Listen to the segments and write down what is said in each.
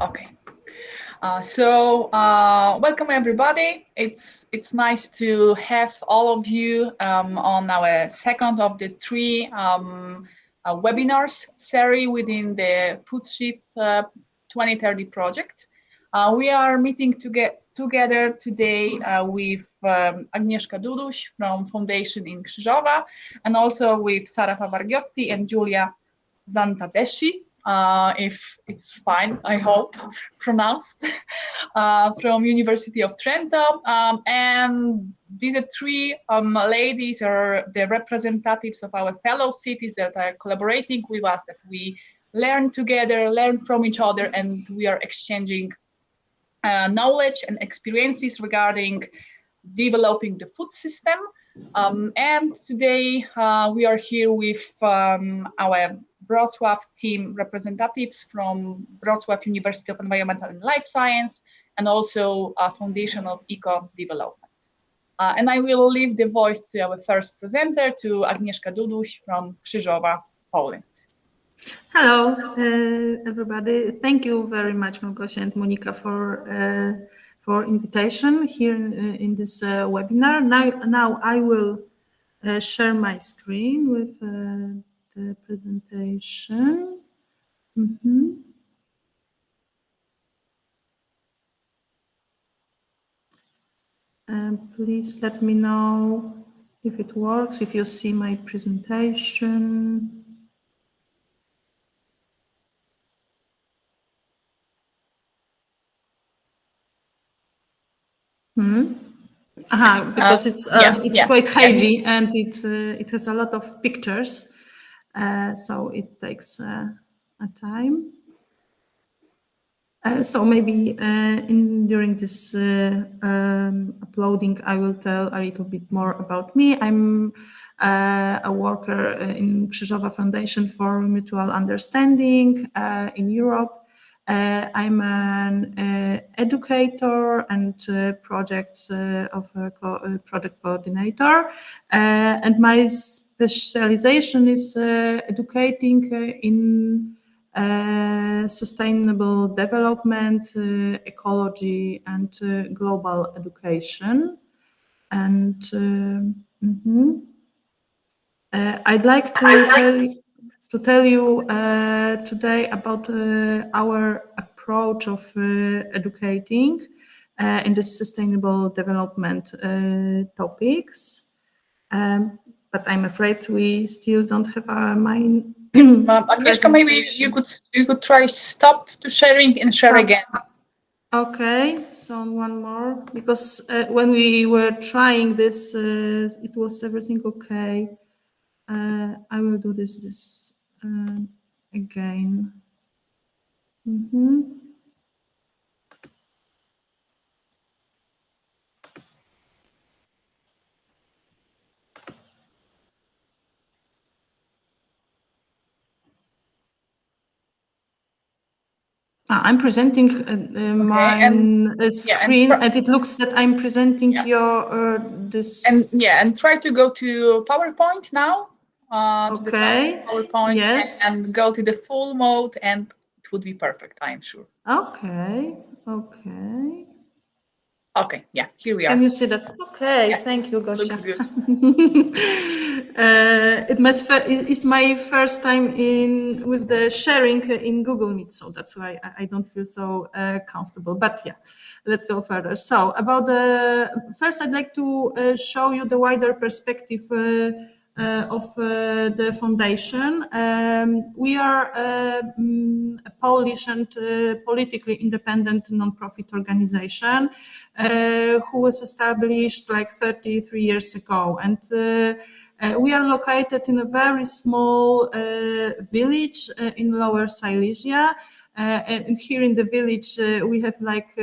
Okay. Welcome everybody. It's nice to have all of you on our second of the three webinars series within the FoodSHIT2030 project. We are meeting together today with Agnieszka Duduś from Foundation in Krzyżowa, and also with Sara Favarghiotti and Giulia Zantadeshi, if it's fine, I hope, pronounced, from University of Trento. And these three ladies are the representatives of our fellow cities that are collaborating with us, that we learn together, learn from each other, and we are exchanging knowledge and experiences regarding developing the food system. And today we are here with our Wrocław team representatives from Wrocław University of Environmental and Life Science, and also Foundation of Eco Development. And I will leave the voice to our first presenter, to Agnieszka Duduś from Krzyżowa, Poland. Hello, everybody. Thank you very much, Małgosia and Monika, for invitation here in this webinar. Now I will share my screen with the presentation. Please let me know if it works, if you see my presentation. Because it's quite heavy and it has a lot of pictures, so it takes a time. So maybe during this uploading, I will tell a little bit more about me. I'm a worker in Krzyżowa Foundation for Mutual Understanding in Europe. I'm an educator and project coordinator, and my specialization is educating in sustainable development, ecology, and global education. And I'd like to tell you today about our approach of educating in the sustainable development topics. But I'm afraid we still don't have our mind. Agnieszka, maybe you could try stop to sharing and share again. Okay, so one more, because when we were trying this, it was everything okay. I will do this again. I'm presenting my screen, and it looks that I'm presenting your this. And try to go to PowerPoint now. To the PowerPoint, yes, and go to the full mode, and it would be perfect, I am sure. Okay. Okay, yeah, here we are. Can you see that? Okay, yeah. Thank you, Gosia. Looks good. It's my first time with the sharing in Google Meet, so that's why I don't feel so comfortable. But yeah, let's go further. So about first, I'd like to show you the wider perspective of the foundation. We are a Polish and politically independent non-profit organization who was established like 33 years ago. And we are located in a very small village in Lower Silesia. And here in the village, we have like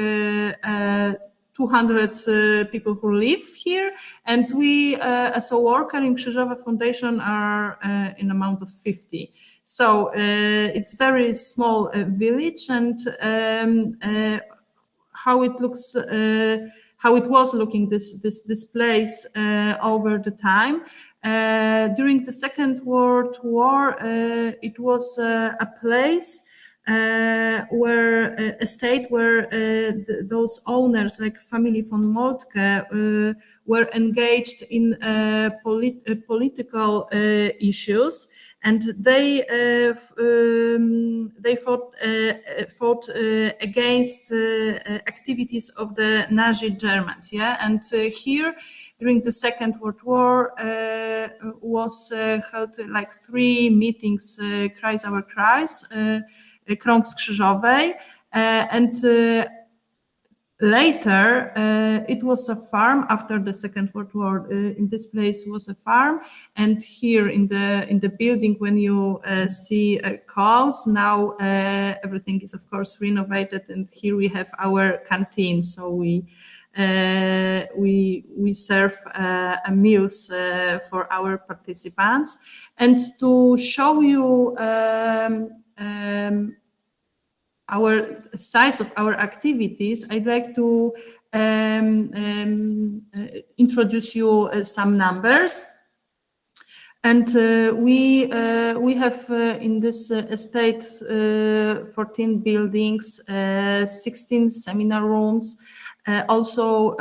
200 people who live here, and we, as a worker in Krzyżowa Foundation, are in amount of 50. So it's very small village, and how it looks, how it was looking this place over the time. During the Second World War, it was a place where a state where those owners, like family von Moltke, were engaged in political issues, and they fought against activities of the Nazi Germans. Yeah, and here during the Second World War was held like 3 meetings, Kreis our Kreis, Krąg z Krzyżowej, and later it was a farm. After the Second World War, in this place was a farm, and here in the building, when you see cows, now everything is of course renovated, and here we have our canteen. So we serve meals for our participants, and to show you our size of our activities, I'd like to introduce you some numbers. And we have in this estate 14 buildings, 16 seminar rooms, also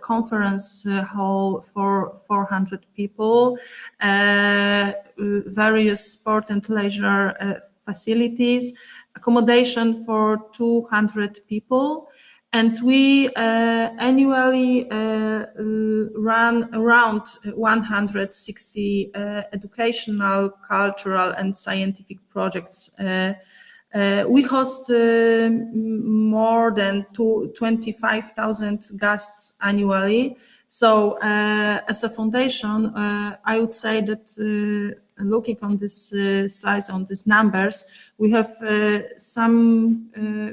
conference hall for 400 people, various sport and leisure facilities, accommodation for 200 people, and we annually run around 160 educational, cultural, and scientific projects. We host more than 25,000 guests annually. So as a foundation, I would say that looking on this size, on these numbers, we have some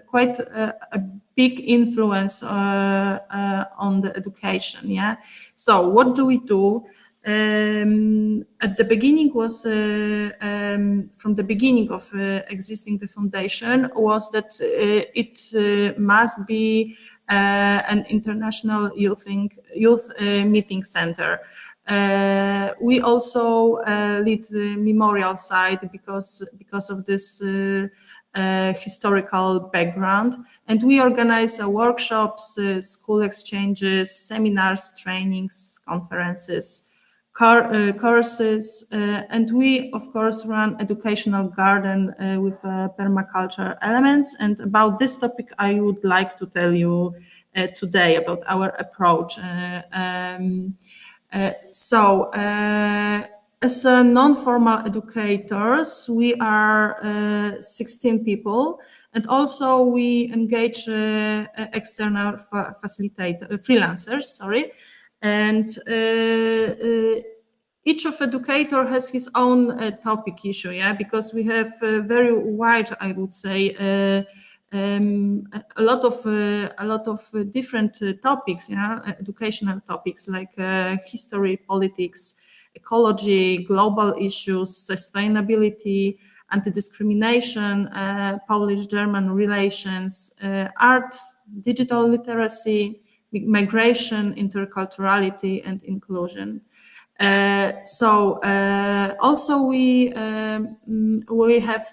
quite a big influence on the education. Yeah. So what do we do? At the beginning was from the beginning of existing the foundation was that it must be an international youth meeting center. We also lead the memorial site because of this historical background, and we organize workshops, school exchanges, seminars, trainings, conferences, courses, and we of course run educational garden with permaculture elements. And about this topic I would like to tell you today about our approach. As a non-formal educators, we are 16 people, and also we engage external freelancers, sorry. And each of educator has his own topic issue, yeah, because we have very wide, I would say, a lot of different topics, yeah, educational topics like history, politics, ecology, global issues, sustainability, anti-discrimination, Polish-German relations, art, digital literacy, migration, interculturality, and inclusion. Also we have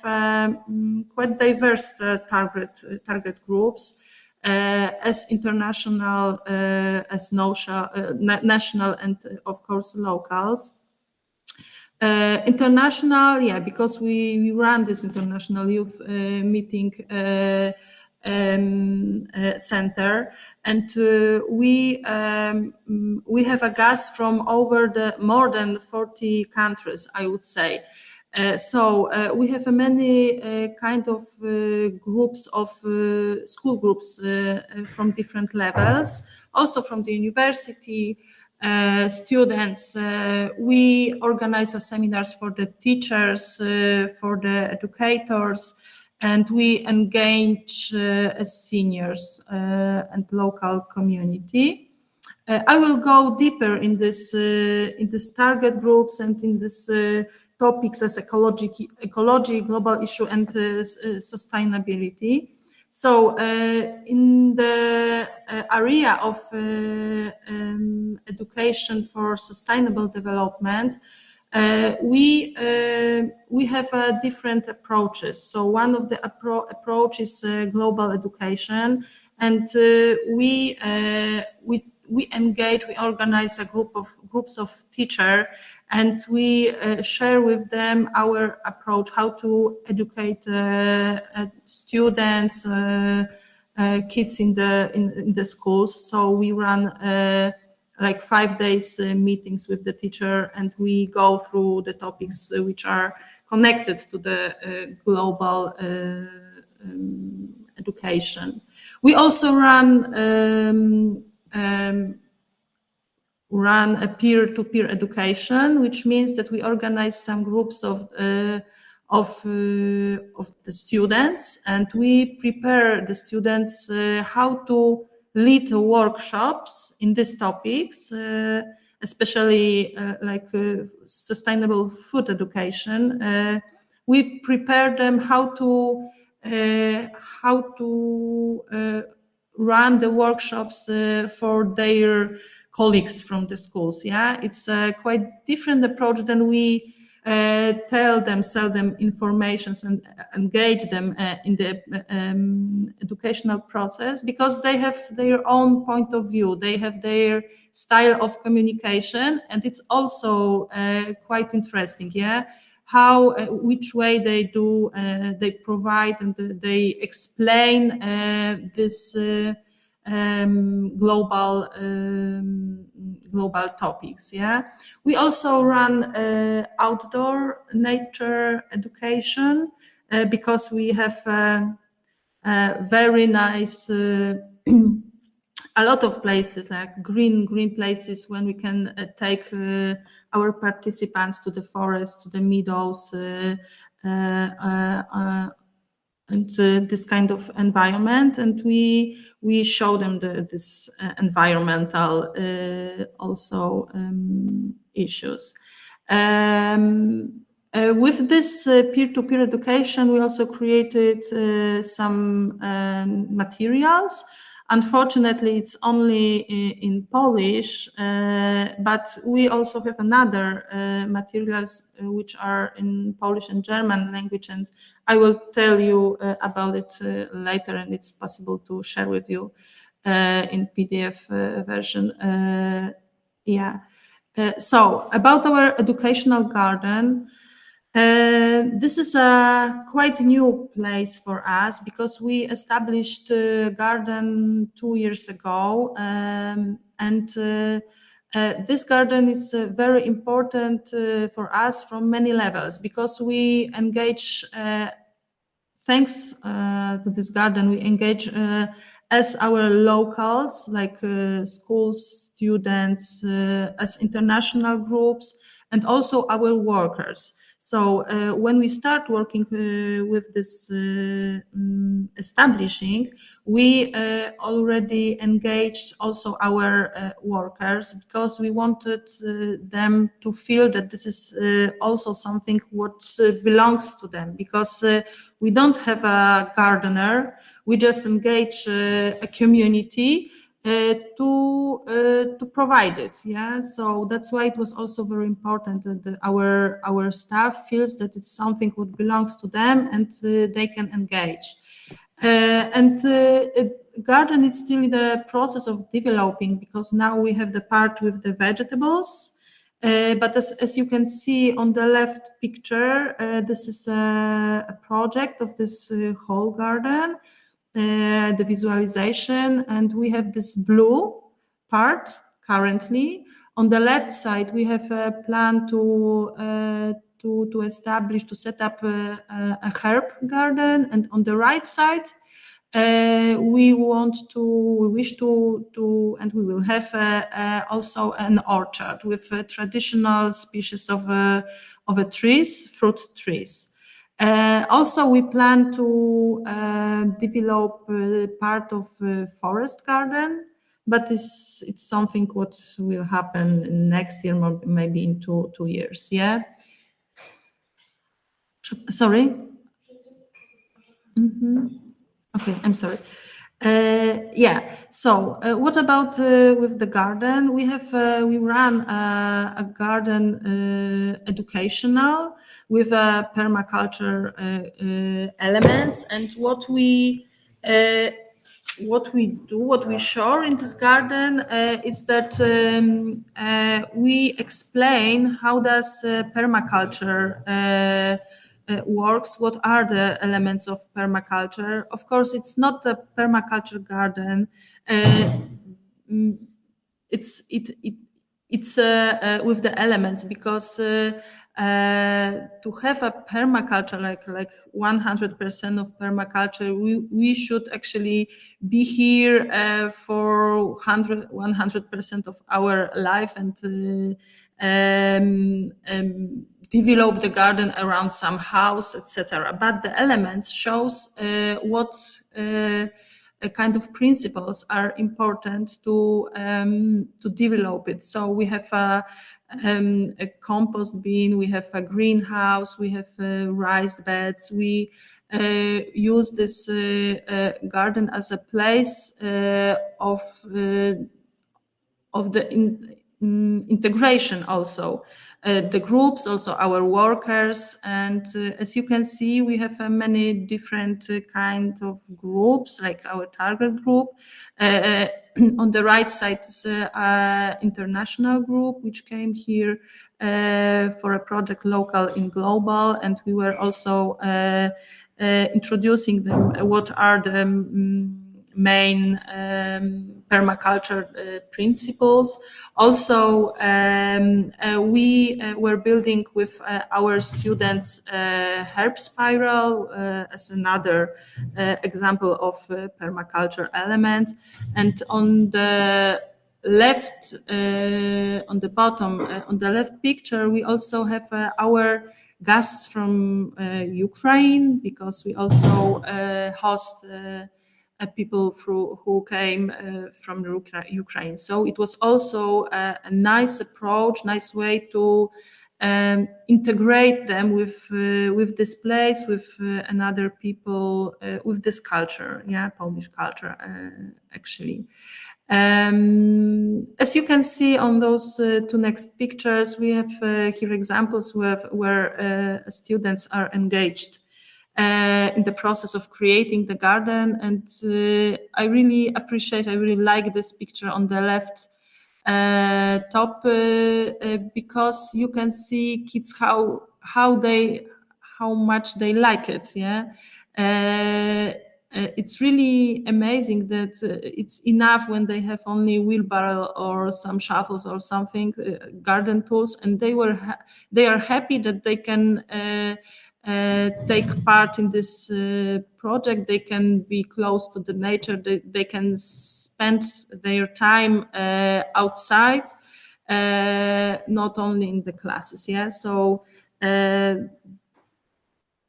quite diverse target groups, as international, as national, and of course locals. International, yeah, because we run this international youth meeting center, and we have a guest from more than 40 countries, I would say. We have many kind of groups of school groups from different levels, also from the university. Students, we organize seminars for the teachers, for the educators, and we engage as seniors and local community. I will go deeper in this target groups and in this topics as ecology, global issue, and sustainability. So in the area of education for sustainable development, we have different approaches. So one of the approach is global education, and we engage, we organize groups of teachers, and we share with them our approach, how to educate students, kids in the schools. So we run like 5 days meetings with the teacher, and we go through the topics which are connected to the global education. We also run a peer-to-peer education, which means that we organize some groups of the students, and we prepare the students how to lead workshops in these topics, especially sustainable food education. We prepare them how to run the workshops for their colleagues from the schools. Yeah, it's a quite different approach than we sell them informations and engage them in the educational process, because they have their own point of view, they have their style of communication, and it's also quite interesting. Yeah, how which way they do they provide and they explain this global topics. Yeah, we also run outdoor nature education because we have very nice a lot of places, like green places, when we can take our participants to the forest, to the meadows, and this kind of environment, and we show them this environmental also issues. With this peer-to-peer education, we also created some materials. Unfortunately, it's only in Polish, but we also have another materials which are in Polish and German language, and I will tell you about it later, and it's possible to share with you in PDF version. So about our educational garden, this is a quite new place for us, because we established a garden 2 years ago, and this garden is very important for us from many levels, because we engage, thanks to this garden, we engage as our locals, like schools, students, as international groups, and also our workers. So when we start working with this establishing, we already engaged also our workers, because we wanted them to feel that this is also something what belongs to them, because we don't have a gardener, we just engage a community to provide it. Yeah, so that's why it was also very important that our staff feels that it's something what belongs to them, and they can engage. Garden is still in the process of developing, because now we have the part with the vegetables. But as you can see on the left picture, this is a project of this whole garden. The visualization, and we have this blue part currently. On the left side, we have a plan to establish, to set up a herb garden, and on the right side, we wish to, and we will have also an orchard with traditional species of trees, fruit trees. Also, we plan to develop part of forest garden, but it's something what will happen next year, maybe in two years. Yeah. Sorry. Okay, I'm sorry. Yeah. So, what about with the garden? We run a garden educational with permaculture elements, and what we do, what we show in this garden is that we explain how does permaculture works, what are the elements of permaculture. Of course, it's not a permaculture garden. It's with the elements, because to have a permaculture like 100% of permaculture, we should actually be here for 100% of our life and develop the garden around some house, etc. But the elements shows what kind of principles are important to develop it. So we have a compost bin, we have a greenhouse, we have raised beds. We use this garden as a place of the integration also. The groups, also our workers, and as you can see, we have many different kind of groups, like our target group. On the right side is an international group which came here for a project local in global, and we were also introducing them what are the main permaculture principles. Also, we were building with our students herb spiral as another example of permaculture element. And on the left, on the bottom, on the left picture, we also have our guests from Ukraine, because we also host people who came from Ukraine. So it was also a nice approach, nice way to integrate them with this place, with another people, with this culture, Polish culture, actually. As you can see on those two next pictures, we have here examples where students are engaged in the process of creating the garden. And I really like this picture on the left top, because you can see kids how much they like it. It's really amazing that it's enough when they have only wheelbarrow or some shovels or something, garden tools, and they are happy that they can take part in this project. They can be close to the nature. They can spend their time outside, not only in the classes. So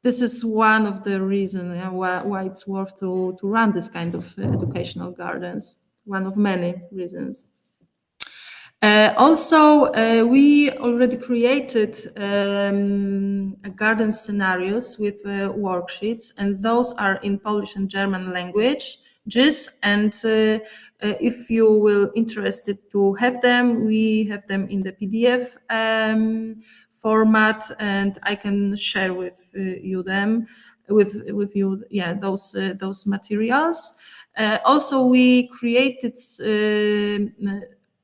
this is one of the reasons why it's worth to run this kind of educational gardens. One of many reasons. Also, we already created garden scenarios with worksheets, and those are in Polish and German language. And if you will interested to have them, we have them in the PDF format, and I can share with you those materials. Also, we created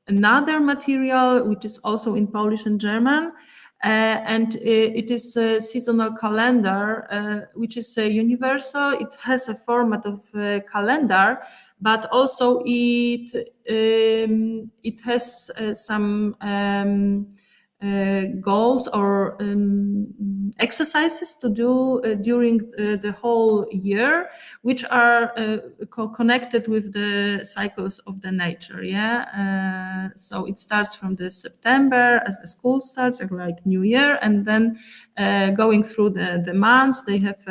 another material which is also in Polish and German, and it is a seasonal calendar, which is universal. It has a format of calendar, but also it has some goals or exercises to do during the whole year, which are connected with the cycles of the nature. So it starts from the September as the school starts, like New Year, and then going through the months, they have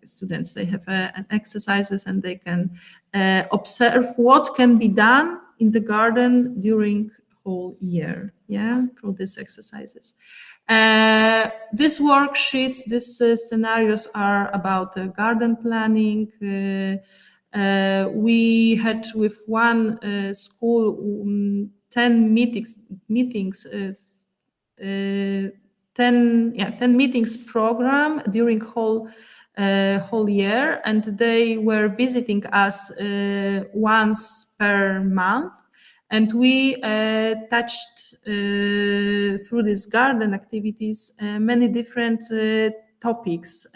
students. They have exercises, and they can observe what can be done in the garden during whole year, through these exercises. These worksheets, these scenarios are about garden planning, We had with one school 10 meetings 10 meetings program during whole year, and they were visiting us once per month, and we touched through these garden activities many different topics,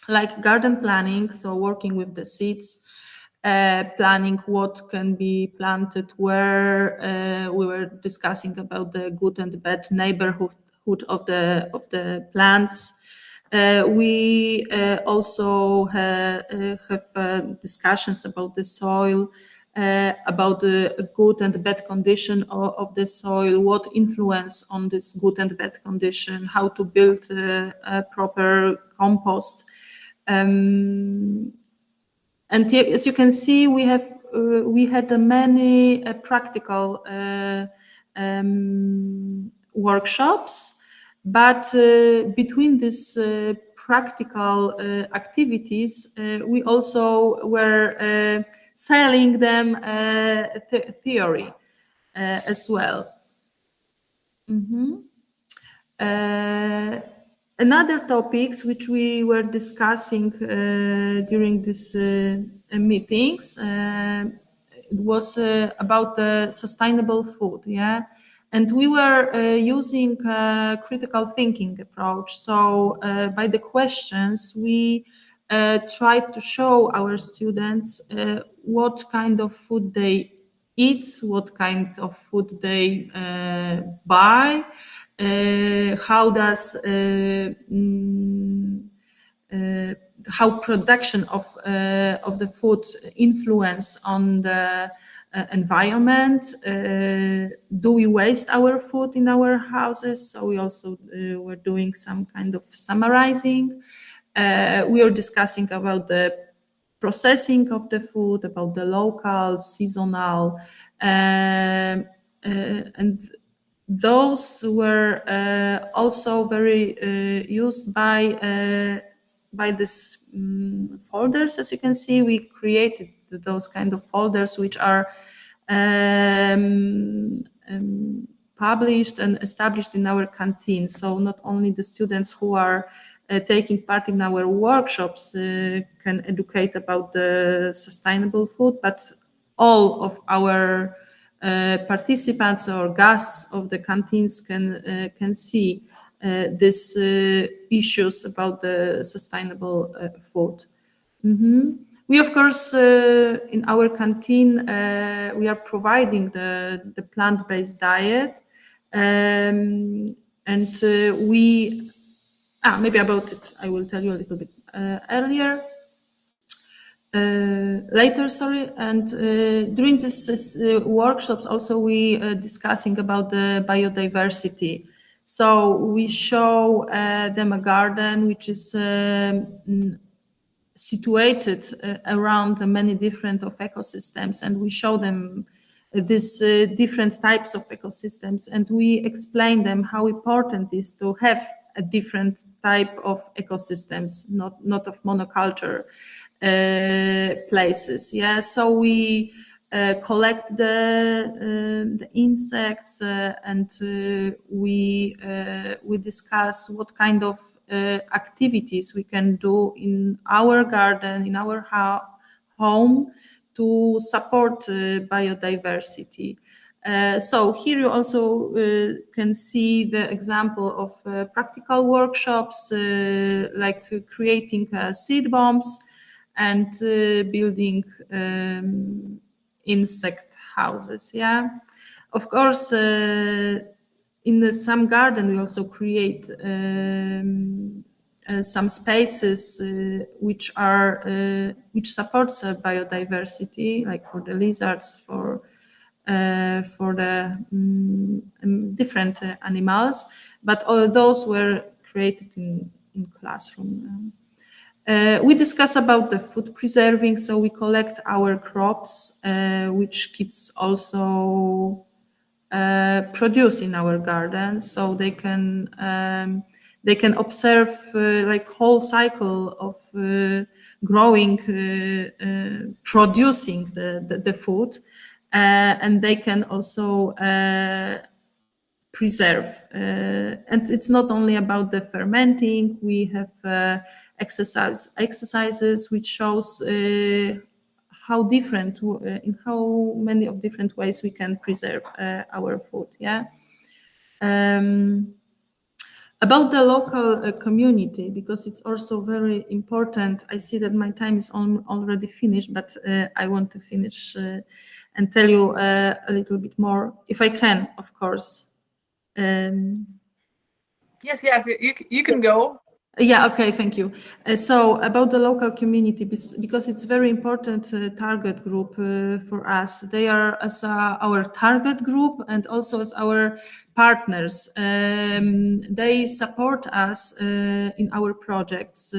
like garden planning, so working with the seeds, planning what can be planted where. We were discussing about the good and bad neighborhood of the plants. We also have discussions about the soil, about the good and bad condition of the soil, what influence on this good and bad condition, how to build a proper compost. And as you can see, we had many practical workshops, but between these practical activities, we also were selling them theory as well. Another topics which we were discussing during these meetings was about the sustainable food, and we were using a critical thinking approach. So by the questions, we tried to show our students what kind of food they eat, what kind of food they buy, how does how production of the food influence on the environment. Do we waste our food in our houses? So we also were doing some kind of summarizing. We were discussing about the processing of the food, about the local, seasonal, and those were also very used by this folders. As you can see, we created those kind of folders which are published and established in our canteen. So not only the students who are taking part in our workshops can educate about the sustainable food, but all of our participants or guests of the canteens can see these issues about the sustainable food. We, of course, in our canteen, we are providing the plant-based diet, and we maybe about it I will tell you a little bit later, sorry. And during this workshops also we discussing about the biodiversity. So we show them a garden which is situated around many different of ecosystems, and we show them these different types of ecosystems, and we explain them how important it is to have a different type of ecosystems, not of monoculture places. So we collect the insects and we discuss what kind of activities we can do in our garden, in our home, to support biodiversity. So here you also can see the example of practical workshops, like creating seed bombs and building insect houses. Of course, in some garden we also create some spaces which supports biodiversity, like for the lizards, for the different animals, but all those were created in classroom. We discuss about the food preserving, so we collect our crops, which kids also produce in our garden, so they can they can observe like whole cycle of growing, producing the food, and they can also preserve. And it's not only about the fermenting. We have exercises which shows how different, in how many of different ways we can preserve our food. Yeah. About the local community, because it's also very important. I see that my time is already finished, but I want to finish and tell you a little bit more, if I can, of course. Yes, you can go. Yeah, okay, thank you. So about the local community, because it's very important target group for us. They are as our target group and also as our partners. They support us in our projects,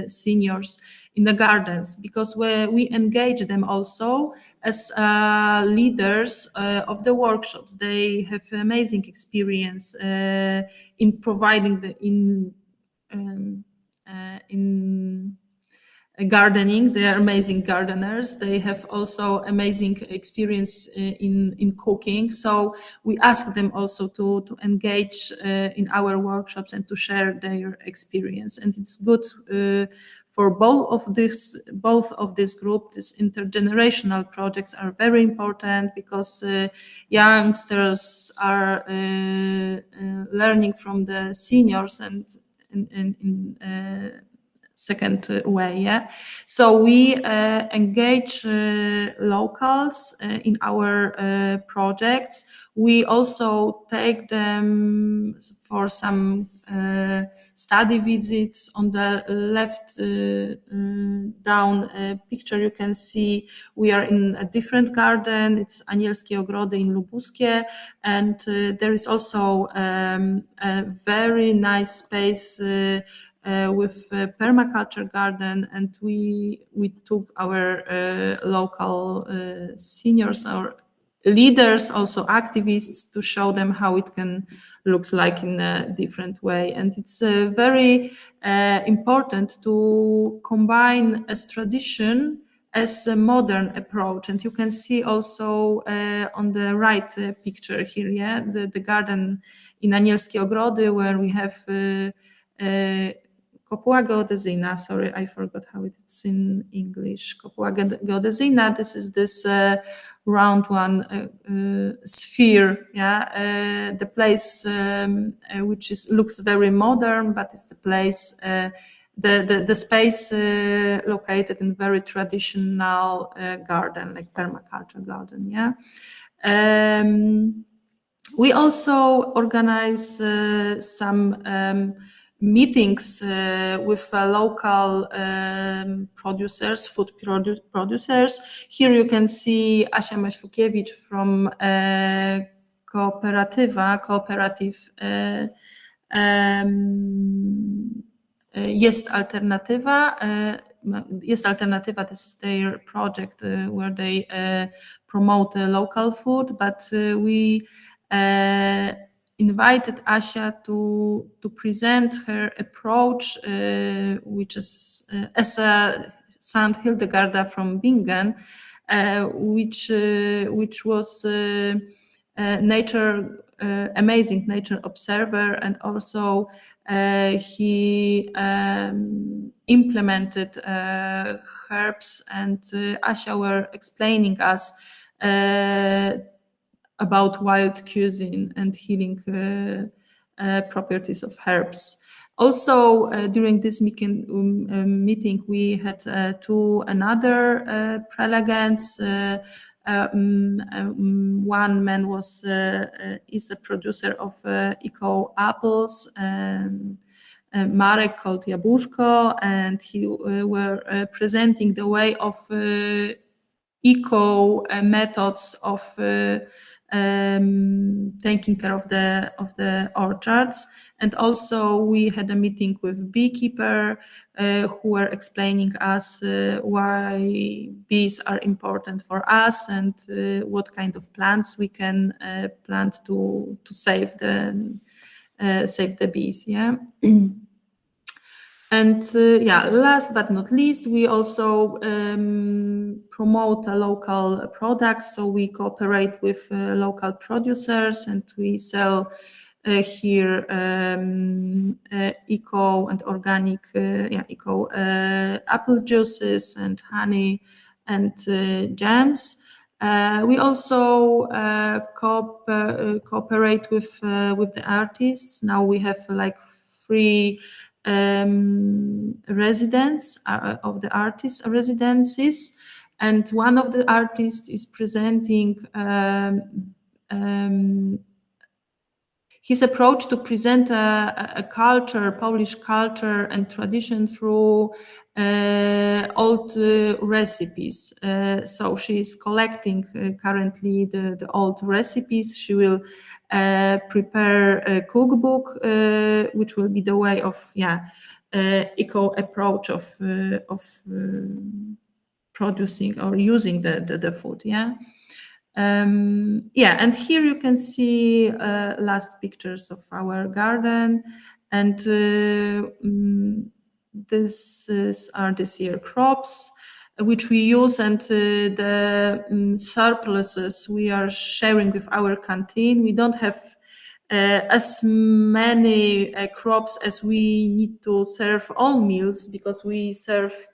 seniors in the gardens, because we engage them also as leaders of the workshops. They have amazing experience in providing in gardening. They are amazing gardeners. They have also amazing experience in cooking. So we ask them also to engage in our workshops and to share their experience. And it's good for both of this group. These intergenerational projects are very important because youngsters are learning from the seniors and in second way. Yeah, so we engage locals in our projects. We also take them for some study visits. On the left down picture you can see we are in a different garden. It's Anielskie Ogrody in Lubuskie, and there is also a very nice space with a permaculture garden, and we took our local seniors, our leaders, also activists, to show them how it can looks like in a different way. And it's very important to combine as tradition as a modern approach. And you can see also on the right picture here, yeah, the garden in Anielskie Ogrody, where we have Kopuła geodezyjna. Sorry, I forgot how it's in English. Kopuła geodezyjna. This is this round one sphere. Yeah, the place which looks very modern, but it's the place, the space located in very traditional garden, like permaculture garden. Yeah. We also organize some meetings with local producers, food producers. Here you can see Asia Maślukiewicz from cooperative Jest Alternatywa. Jest Alternatywa, this is their project where they promote local food, but we invited Asia to present her approach, which is as a St. Hildegarda from Bingen, which was amazing nature observer, and also he implemented herbs, and Asia were explaining us about wild cuisine and healing properties of herbs. Also, during this meeting, we had two another prelegents. One man is a producer of eco apples, Marek called Jabłuszko, and he were presenting the way of eco methods of taking care of the orchards. And also we had a meeting with beekeeper who were explaining us why bees are important for us, and what kind of plants we can plant to save save the bees. Yeah. And last but not least, we also promote local products. So we cooperate with local producers, and we sell here eco and organic, eco apple juices and honey and jams. We also cooperate with the artists. Now we have like free residents of the artists' residencies, and one of the artists is presenting his approach to present a culture, Polish culture and tradition through old recipes. So she is collecting currently the old recipes. She will prepare a cookbook, which will be the way of eco approach of producing or using the food. And here you can see last pictures of our garden, and are this year crops which we use, and the surpluses we are sharing with our canteen. We don't have as many crops as we need to serve all meals, because we serve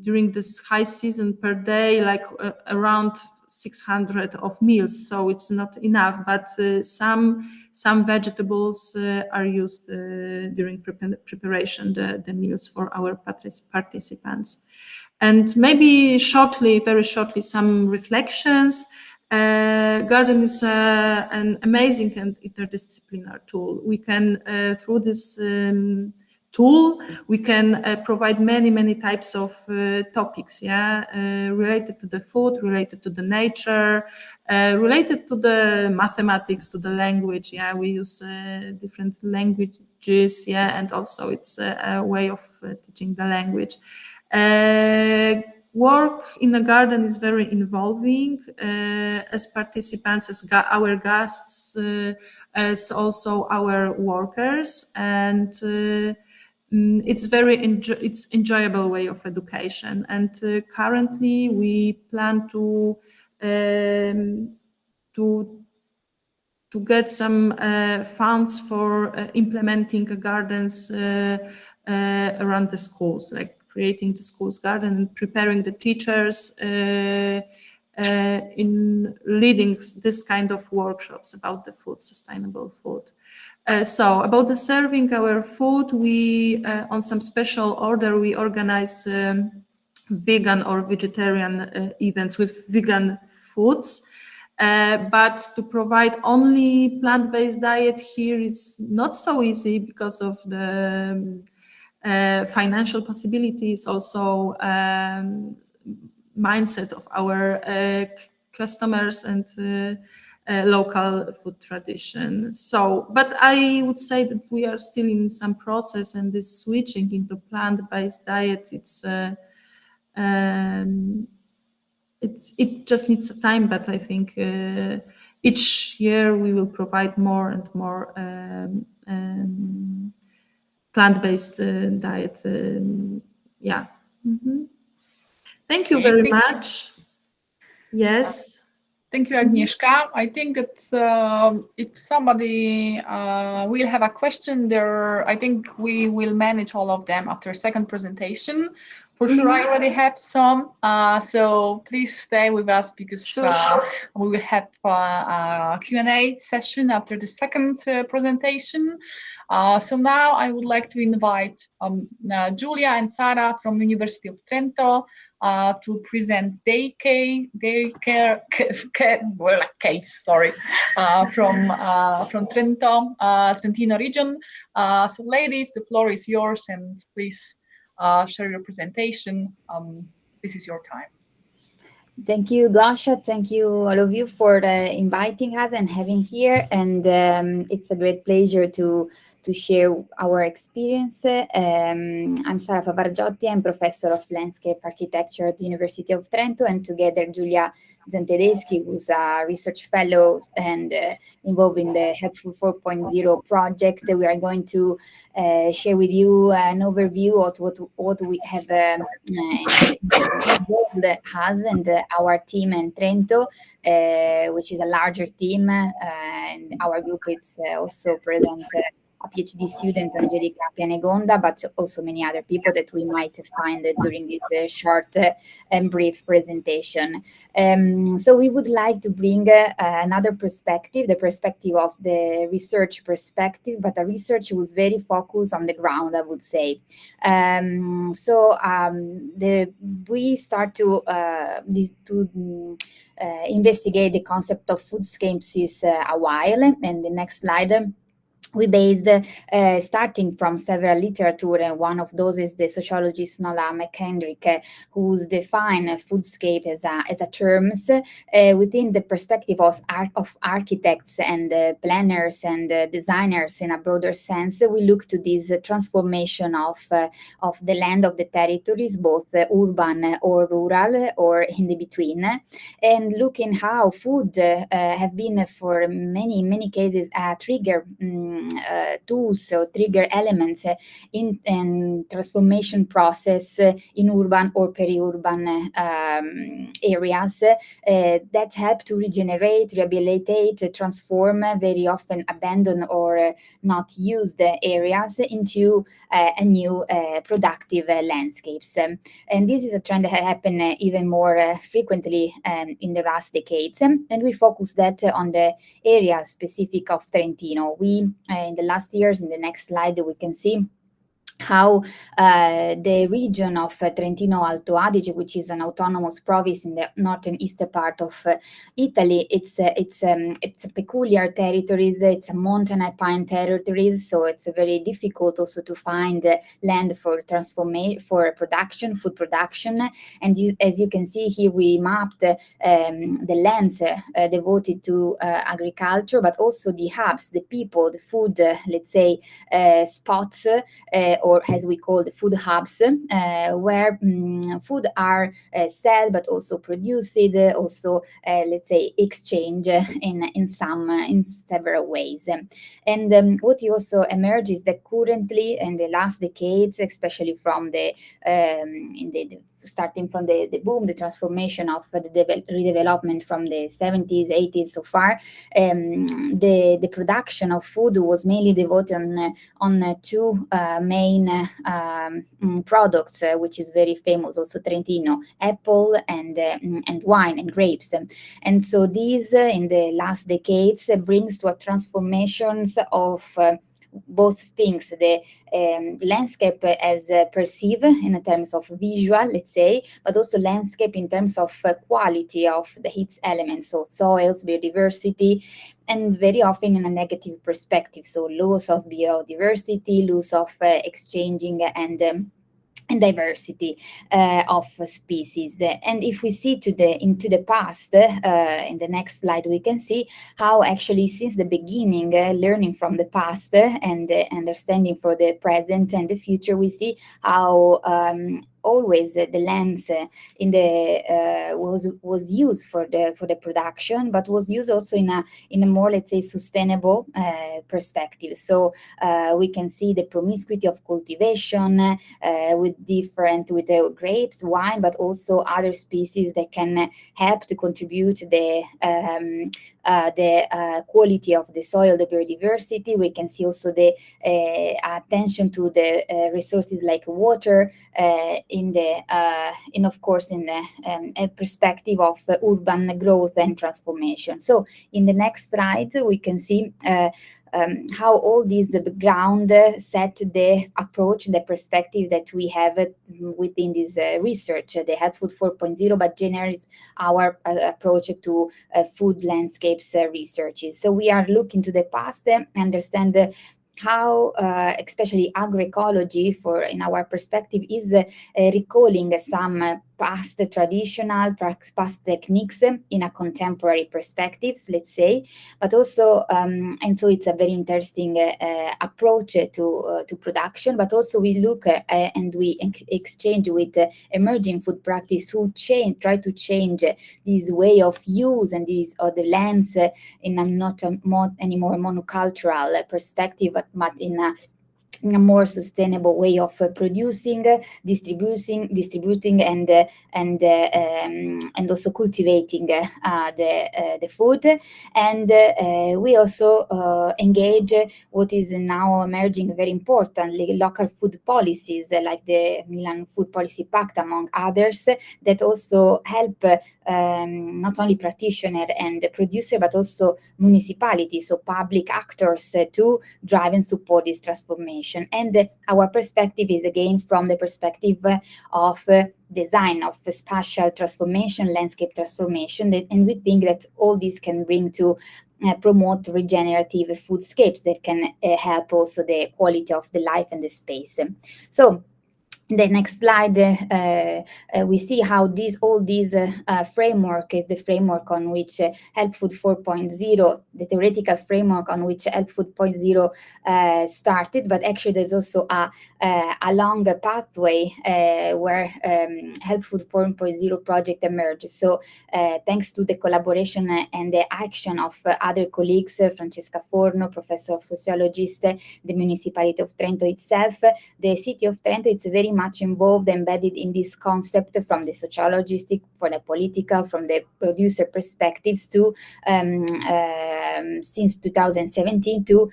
during this high season per day like around 600 of meals, so it's not enough, but some vegetables are used during preparation the meals for our participants. And maybe very shortly, some reflections. Garden is an amazing and interdisciplinary tool. We can through this tool, we can provide many types of topics, related to the food, related to the nature, related to the mathematics, to the language. We use different languages, and also it's a way of teaching the language. Work in a garden is very involving, as participants, as our guests, as also our workers, and it's it's enjoyable way of education. And currently we plan to get some funds for implementing gardens around the schools, like creating the schools garden and preparing the teachers in leading this kind of workshops about the food, sustainable food. So about the serving our food, we on some special order we organize vegan or vegetarian events with vegan foods. But to provide only plant-based diet here is not so easy because of the financial possibilities, also mindset of our customers and local food tradition. So, but I would say that we are still in some process, and this switching into plant-based diet, it just needs time, but I think each year we will provide more and more plant-based diet. Thank you very much. Yes. Thank you, Agnieszka. I think that if somebody will have a question there, I think we will manage all of them after second presentation. For sure, I already have some, so please stay with us, because we will have a Q&A session after the second presentation. So now I would like to invite Julia and Sara from the University of Trento to present their case from Trento, Trentino region. So ladies, the floor is yours, and please share your presentation. This is your time. Thank you, Gosha. Thank you, all of you, for inviting us and having here. And it's a great pleasure to share our experience. I'm Sara Favargiotti. I'm professor of landscape architecture at the University of Trento, and together Julia Tedeschi, who's a research fellow and involved in the Health Food 4.0 project. We are going to share with you an overview of what we have involved us and our team in Trento, which is a larger team, and our group is also present. A PhD student, Angelica Pianegonda, but also many other people that we might find during this short and brief presentation. So we would like to bring another perspective, the perspective of the research perspective, but a research was very focused on the ground, I would say. We start to investigate the concept of foodscapes a while, and the next slide. We based, starting from several literature, and one of those is the sociologist Nola McKendrick, who's defined foodscape as a terms within the perspective of architects and planners and designers in a broader sense. We look to this transformation of the land, of the territories, both urban or rural or in the between, and looking how food have been for many cases a trigger tools or trigger elements in transformation process in urban or peri-urban areas that help to regenerate, rehabilitate, transform very often abandoned or not used areas into a new productive landscapes. And this is a trend that happened even more frequently in the last decades, and we focus that on the area specific of Trentino. We in the last years, in the next slide, we can see how the region of Trentino Alto Adige, which is an autonomous province in the northern eastern part of Italy, it's a peculiar territories. It's a mountain alpine territories, so it's very difficult also to find land for production, food production. And as you can see here, we mapped the lands devoted to agriculture, but also the hubs, the people, the food, let's say, spots, or as we call the food hubs, where food are sold, but also produced, also let's say exchange in several ways. And what also emerges is that currently in the last decades, especially from starting from the boom, the transformation of the redevelopment from the 70s, 80s so far, the production of food was mainly devoted on two main products, which is very famous, also Trentino, apple and wine and grapes. And so these, in the last decades, brings to a transformations of both things, the landscape as perceived in terms of visual, let's say, but also landscape in terms of quality of its elements, so soils, biodiversity, and very often in a negative perspective, so loss of biodiversity, loss of exchanging and diversity of species. And if we see into the past, in the next slide, we can see how actually since the beginning, learning from the past and understanding for the present and the future, we see how always the lands in the was used for the production, but was used also in a more, let's say, sustainable perspective. So we can see the promiscuity of cultivation with the grapes, wine, but also other species that can help to contribute the quality of the soil, the biodiversity. We can see also the attention to the resources like water of course in the perspective of urban growth and transformation. So in the next slide, we can see how all this background set the approach, the perspective that we have within this research, the Health Food 4.0, but generates our approach to food landscapes researches. So we are looking to the past and understand how especially agroecology, in our perspective, is recalling some past traditional, past techniques in a contemporary perspectives, let's say, but also, and so it's a very interesting approach to production, but also we look and we exchange with emerging food practice who try to change this way of use and these other lens in a not anymore monocultural perspective, but in a more sustainable way of producing, distributing, and also cultivating the food. And we also engage what is now emerging very importantly, local food policies like the Milan Food Policy Pact, among others, that also help not only practitioner and producer, but also municipalities, so public actors, to drive and support this transformation. And our perspective is again from the perspective of design, of spatial transformation, landscape transformation, and we think that all this can bring to promote regenerative foodscapes that can help also the quality of the life and the space. So the next slide, we see how all this framework is the framework on which Help Food 4.0, the theoretical framework on which Help Food 4.0 started, but actually there's also a longer pathway where Help Food 4.0 project emerged. So thanks to the collaboration and the action of other colleagues, Francesca Forno, professor of sociologist, the municipality of Trento itself, the city of Trento is very much involved, embedded in this concept from the sociologistic, for the political, from the producer perspectives to since 2017 to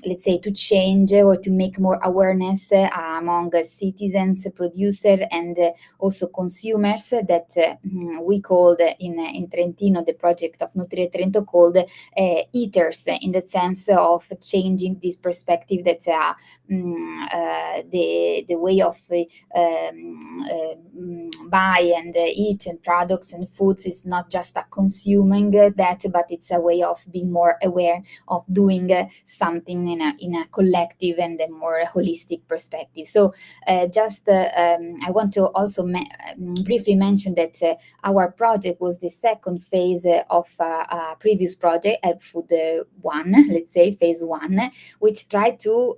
let's say to change or to make more awareness among citizens, producers, and also consumers that we called in Trentino, the project of Nutrire Trento called eaters, in the sense of changing this perspective that the way of buy and eat and products and foods is not just a consuming that, but it's a way of being more aware of doing something in a collective and a more holistic perspective. So I want to also briefly mention that our project was the second phase of a previous project, Help Food 1, let's say phase 1, which tried to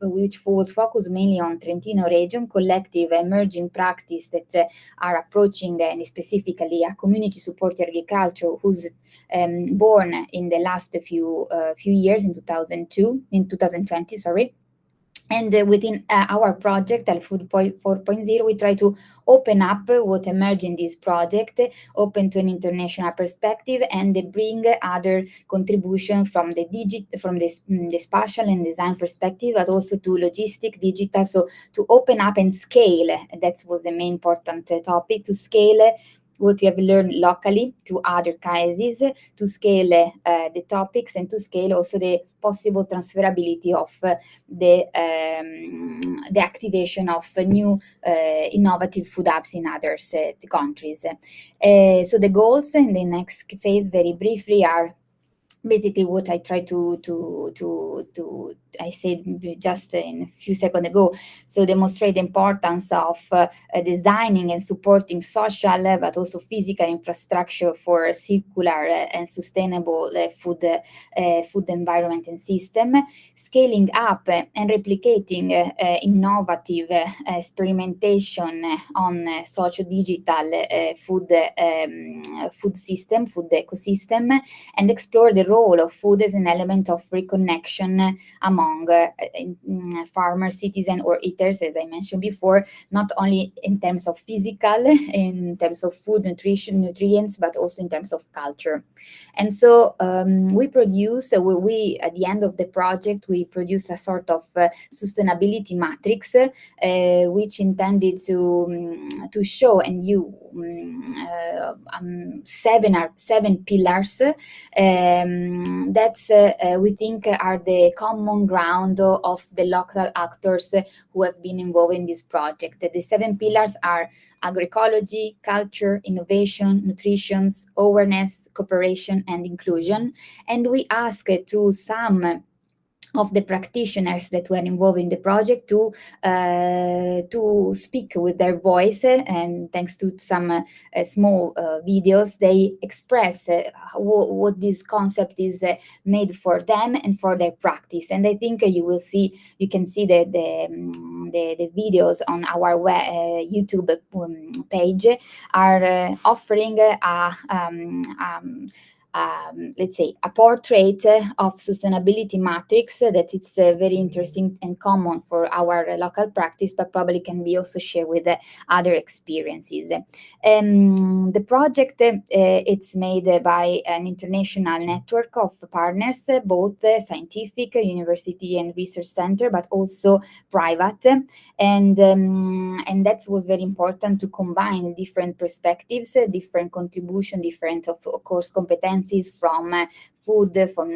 which was focused mainly on Trentino region, collective emerging practice that are approaching and specifically a community supported agriculture who's born in the last few years in 2020, sorry. And within our project, Help Food 4.0, we try to open up what emerged in this project, open to an international perspective, and bring other contribution from the spatial and design perspective, but also to logistic, digital. So to open up and scale, that was the main important topic, to scale what we have learned locally to other cases, to scale the topics, and to scale also the possible transferability of the activation of new innovative food hubs in other countries. So the goals in the next phase, very briefly, are basically what I tried I said just in a few seconds ago. So demonstrate the importance of designing and supporting social, but also physical infrastructure for circular and sustainable food environment and system, scaling up and replicating innovative experimentation on socio-digital food system, food ecosystem, and explore the role of food as an element of reconnection among farmers, citizens, or eaters, as I mentioned before, not only in terms of physical, in terms of food, nutrition, nutrients, but also in terms of culture. And so we produce, we at the end of the project, we produce a sort of sustainability matrix, which intended to show and you seven pillars that we think are the common ground of the local actors who have been involved in this project. The 7 pillars are agroecology, culture, innovation, nutrition, awareness, cooperation, and inclusion. And we ask to some of the practitioners that were involved in the project to speak with their voice, and thanks to some small videos, they express what this concept is made for them and for their practice. And I think you can see the videos on our YouTube page are offering let's say a portrait of sustainability matrix that it's very interesting and common for our local practice, but probably can be also shared with other experiences. The project it's made by an international network of partners, both scientific, university and research center, but also private, and that was very important to combine different perspectives, different contribution, different of course competencies from food, from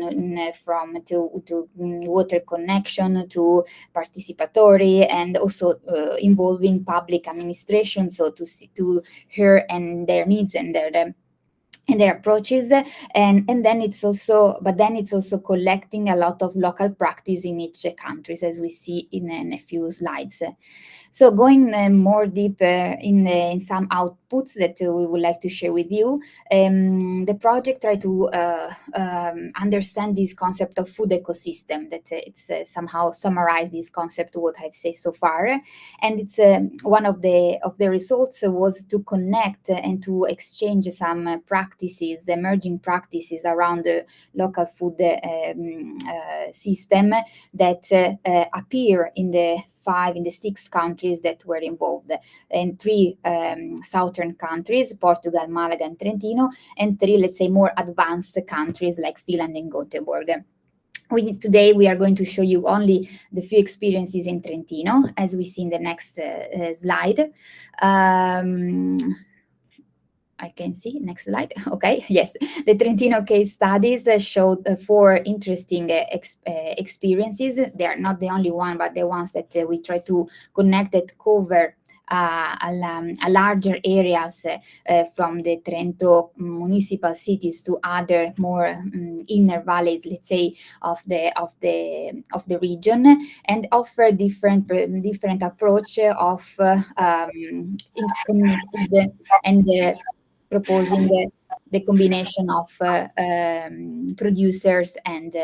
to water connection, to participatory, and also involving public administration, so to hear and their needs and their approaches, and then it's also collecting a lot of local practice in each countries, as we see in a few slides. So going more deep in some outputs that we would like to share with you, the project try to understand this concept of food ecosystem, that it's somehow summarize this concept, what I've said so far. And it's one of the results was to connect and to exchange some practices, emerging practices around the local food system that appear in the 6 countries that were involved, and 3 southern countries, Portugal, Malaga and Trentino, and 3, let's say, more advanced countries like Finland and Gothenburg. Today we are going to show you only the few experiences in Trentino, as we see in the next slide. I can see, next slide. Okay, yes. The Trentino case studies showed 4 interesting experiences. They are not the only one, but the ones that we try to connect, that cover a larger areas from the Trento municipal cities to other more inner valleys, let's say, of the region, and offer different approach of connected and proposing the combination of producers and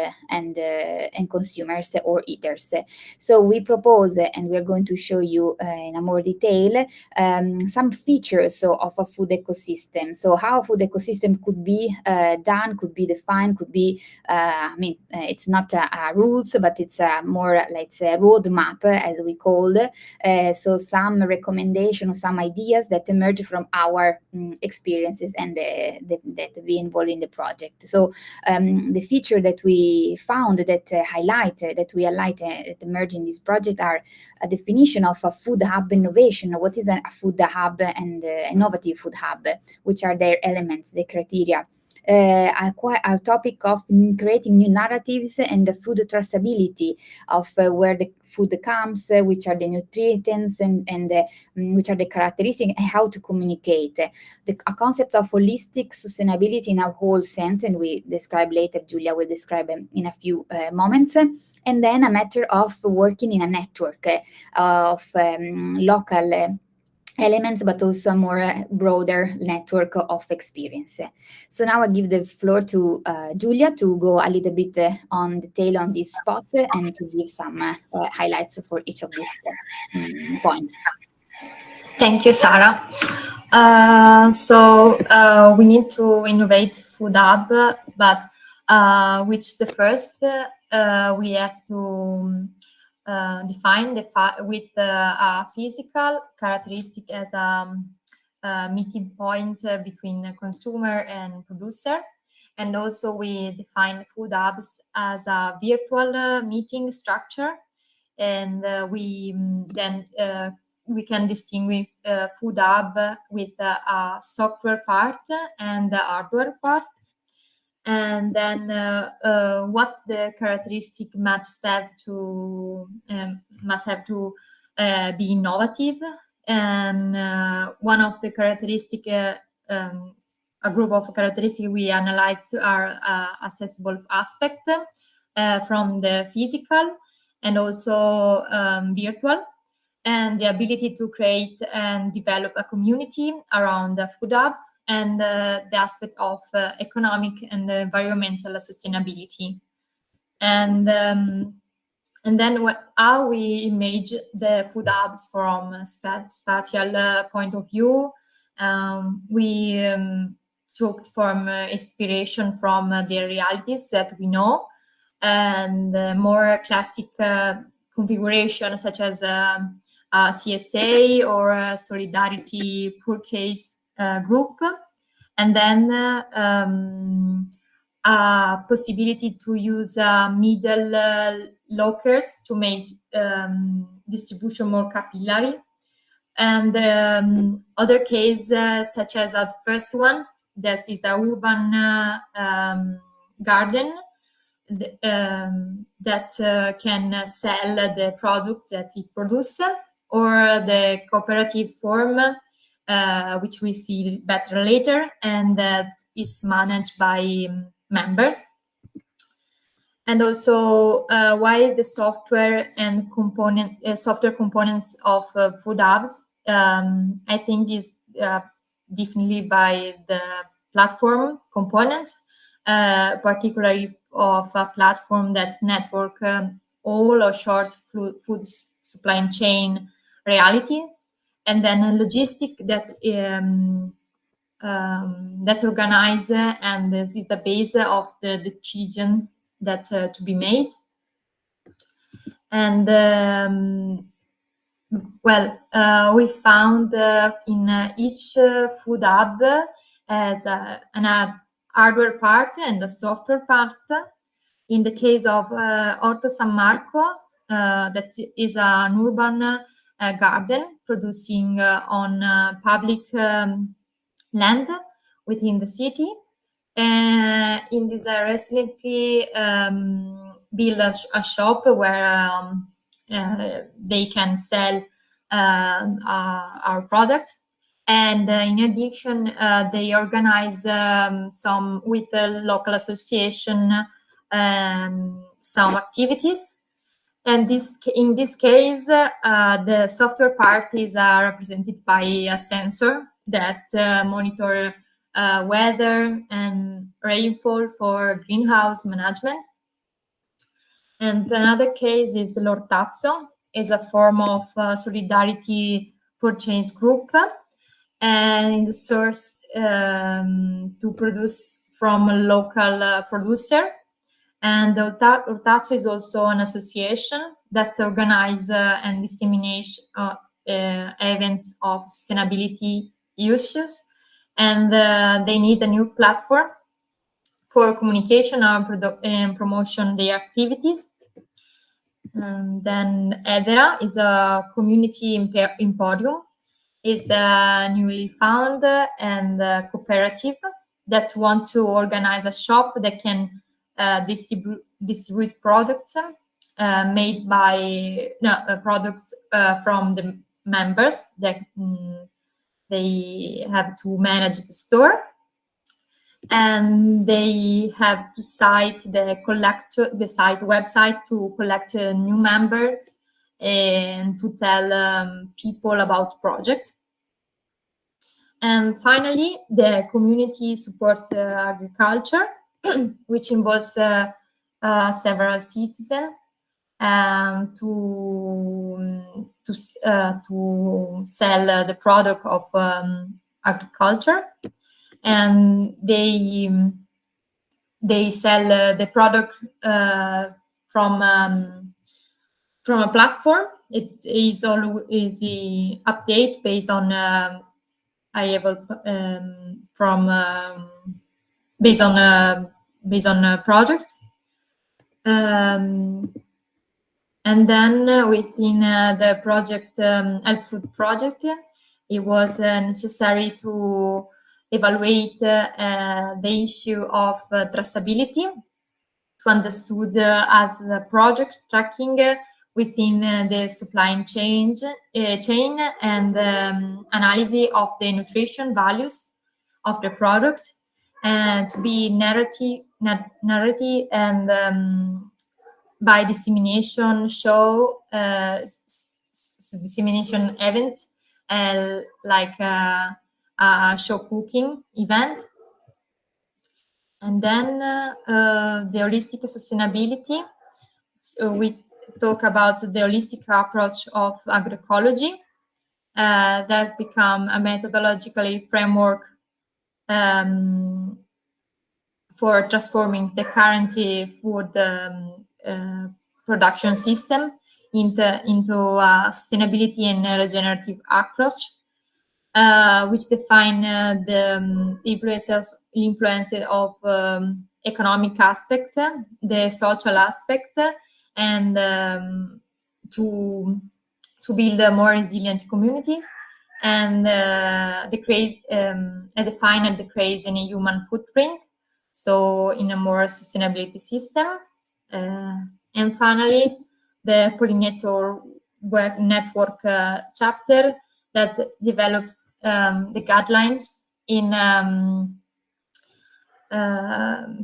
consumers or eaters. So we propose, and we're going to show you in a more detail, some features of a food ecosystem. So how a food ecosystem could be done, could be defined, could be, it's not a rules, but it's a more, let's say, roadmap, as we call it. So some recommendations, some ideas that emerge from our experiences and that we involved in the project. So the feature that we found that we highlight that emerge in this project are a definition of a food hub innovation. What is a food hub and innovative food hub? Which are their elements, the criteria? A topic of creating new narratives and the food traceability of where the food comes, which are the nutrients and which are the characteristics, and how to communicate. A concept of holistic sustainability in a whole sense, and we describe later, Giulia will describe in a few moments. And then a matter of working in a network of local elements, but also a more broader network of experience. So now I give the floor to Giulia to go a little bit on detail on this spot and to give some highlights for each of these points. Thank you, Sara. So we need to innovate food hub, but which the first we have to define with a physical characteristic as a meeting point between consumer and producer. And also we define food hubs as a virtual meeting structure. And we can distinguish food hub with a software part and the hardware part. And then what the characteristic must have to be innovative. And one of the characteristic, a group of characteristics we analyze are accessible aspect. from the physical and also virtual, and the ability to create and develop a community around the food hub, and the aspect of economic and environmental sustainability. And then how we image the food hubs from a spatial point of view. We took from inspiration from the realities that we know, and more classic configuration such as a CSA or a solidarity purchase group, and then a possibility to use middle lockers to make distribution more capillary. And other case such as the first one, this is a urban garden that can sell the product that it produces, or the cooperative form, which we see better later, and that is managed by members. And also, while the software and software components of food hubs, I think is definitely by the platform components, particularly of a platform that network all or short food supply chain realities, and then a logistic that that organize and is the base of the decision that to be made. And we found in each food hub as an hardware part and a software part. In the case of Orto San Marco, that is an urban garden producing on public land within the city. In this recently build a shop where they can sell our product. And in addition, they organize some with the local association some activities. And in this case, the software part is represented by a sensor that monitor weather and rainfall for greenhouse management. And another case is l'ortazzo, is a form of solidarity purchase group, and the source to produce from a local producer. And Ortazzo is also an association that organizes and disseminates events of sustainability issues, and they need a new platform for communication and promotion their activities. And then Edera is a community emporium, is newly found and cooperative that want to organize a shop that can distribute products made by products from the members that they have to manage the store, and they have to cite the site website to collect new members and to tell people about project. And finally, the community support agriculture, which involves several citizens to sell the product of agriculture, and they sell the product from a platform. It is always update based on based on projects. And then within the project, Help Food project, it was necessary to evaluate the issue of traceability, to understood as the project tracking within the supply chain and analysis of the nutrition values of the product, and to be narrative and by dissemination show, dissemination events, like a show cooking event. And then the holistic sustainability. So we talk about the holistic approach of agroecology that become a methodological framework for transforming the current food production system into a sustainability and regenerative approach, which define the influence of economic aspect, the social aspect, and to build more resilient communities, and define and decrease in a human footprint, so in a more sustainability system. And finally, the pollinator network chapter that develops the guidelines in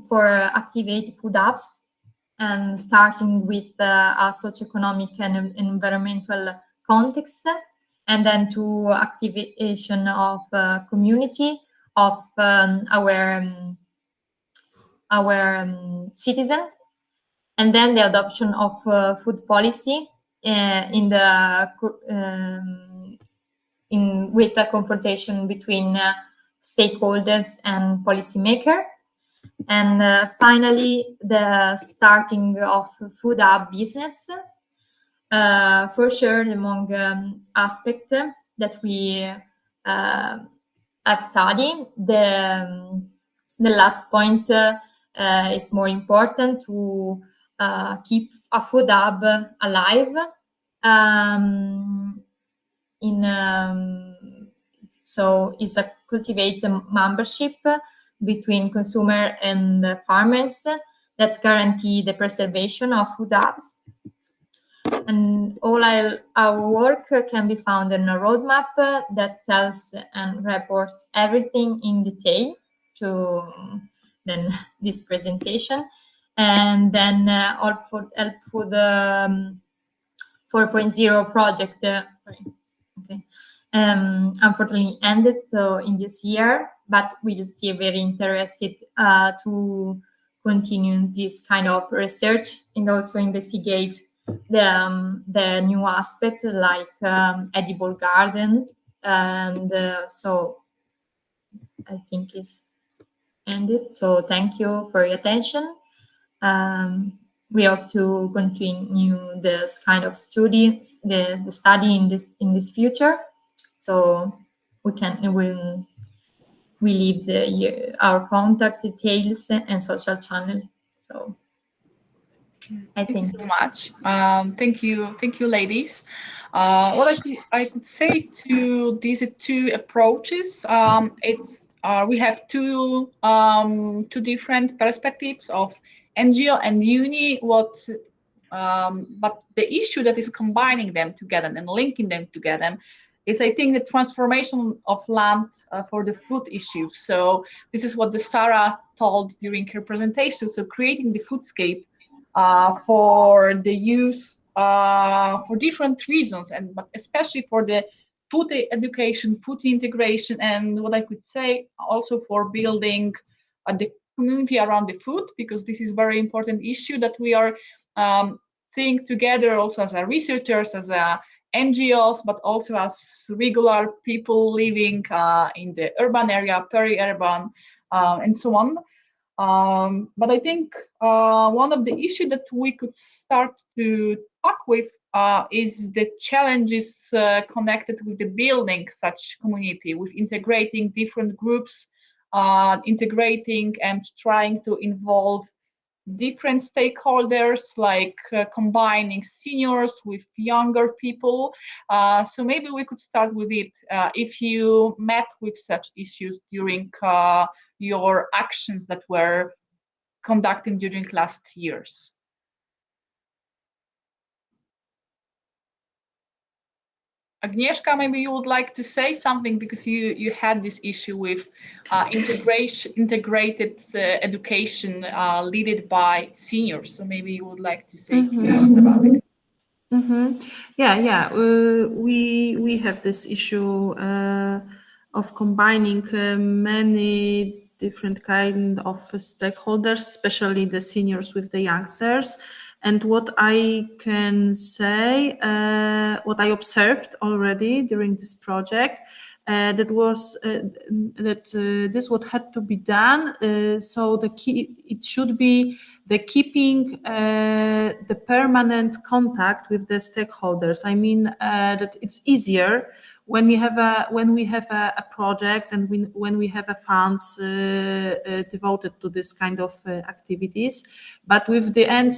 for activate food hubs, starting with a socioeconomic and environmental context, and then to activation of community of our citizens, and then the adoption of food policy with a confrontation between stakeholders and policymakers. And finally, the starting of food hub business. For sure, among aspects that we have studied, the last point is more important, to keep a food hub alive. So it's a cultivate a membership between consumer and farmers that guarantee the preservation of food hubs. And all our work can be found in a roadmap that tells and reports everything in detail to then this presentation. And then all food 4.0 project unfortunately ended so in this year, but we're still very interested to continue this kind of research and also investigate the new aspect, like edible garden. And so I think it's ended. So thank you for your attention. We hope to continue this kind of study, the study in this future. So we leave our contact details and social channel. So I think. Thank you so much. Thank you, ladies. What I could say to these two approaches, we have two different perspectives of NGO and uni. But the issue that is combining them together and linking them together is, I think, the transformation of land for the food issues. So this is what the Sarah told during her presentation. So creating the foodscape for the use for different reasons, but especially for the food education, food integration, and what I could say also for building the community around the food, because this is very important issue that we are seeing together also as researchers, as NGOs, but also as regular people living in the urban area, peri-urban, and so on. But I think one of the issues that we could start to talk with is the challenges connected with the building such community, with integrating different groups, integrating and trying to involve different stakeholders, like combining seniors with younger people. So maybe we could start with it. If you met with such issues during your actions that were conducted during last years. Agnieszka, maybe you would like to say something because you had this issue with integrated education led by seniors. So maybe you would like to say a few words about it. Yeah. We have this issue of combining many different kind of stakeholders, especially the seniors with the youngsters. And what I can say, what I observed already during this project, this what had to be done. So it should be the keeping the permanent contact with the stakeholders. I mean that it's easier when we have a project and when we have a funds devoted to this kind of activities. But with the end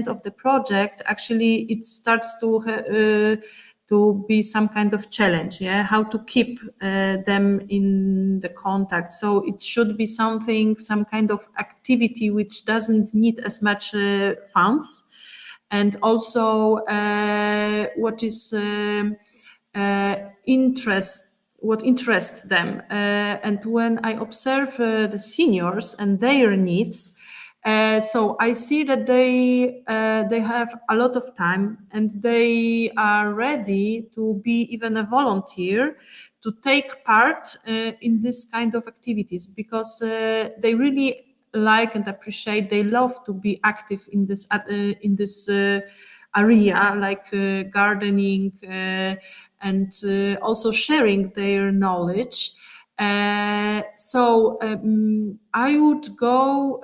of the project, actually it starts to be some kind of challenge, how to keep them in the contact. So it should be some kind of activity which doesn't need as much funds, and also what interests them. And when I observe the seniors and their needs, so I see that they have a lot of time and they are ready to be even a volunteer to take part in this kind of activities, because they really like and appreciate, they love to be active in this area, like gardening and also sharing their knowledge. So I would go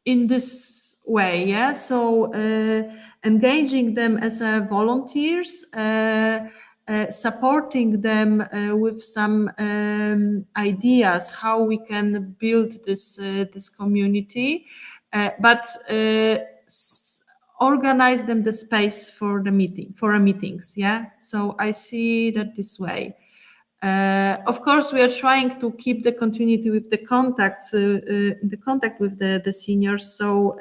in this way, so engaging them as volunteers, supporting them with some ideas how we can build this community, but organize them the space for meetings. So I see that this way. Of course, we are trying to keep the continuity with the contact with the seniors. So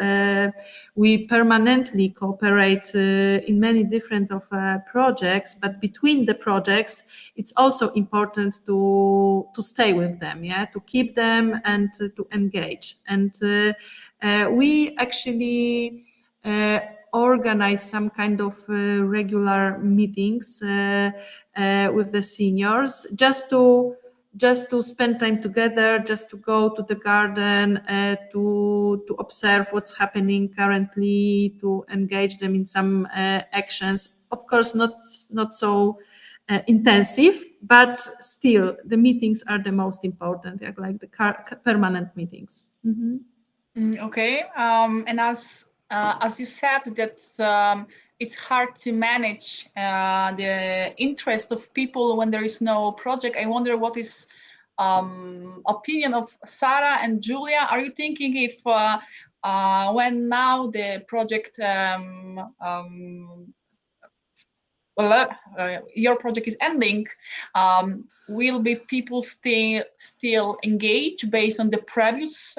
we permanently cooperate in many different projects. But between the projects, it's also important to stay with them, to keep them and to engage. And we actually organize some kind of regular meetings with the seniors, just to spend time together, just to go to the garden, to observe what's happening currently, to engage them in some actions. Of course, not so intensive, but still the meetings are the most important, like the permanent meetings. Okay, and as you said, that it's hard to manage the interest of people when there is no project. I wonder what is opinion of Sarah and Julia. Are you thinking if when now the project your project is ending, will be people still engaged based on the previous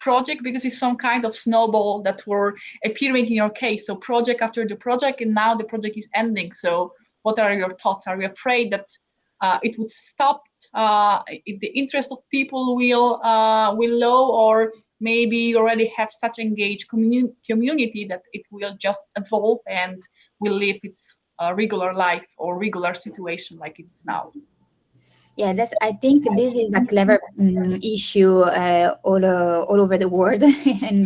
project, because it's some kind of snowball that were appearing in your case, so project after the project, and now the project is ending. So what are your thoughts? Are you afraid that it would stop if the interest of people will low, or maybe you already have such engaged community that it will just evolve and will live its regular life or regular situation like it's now? Yeah, I think this is a clever issue all over the world, and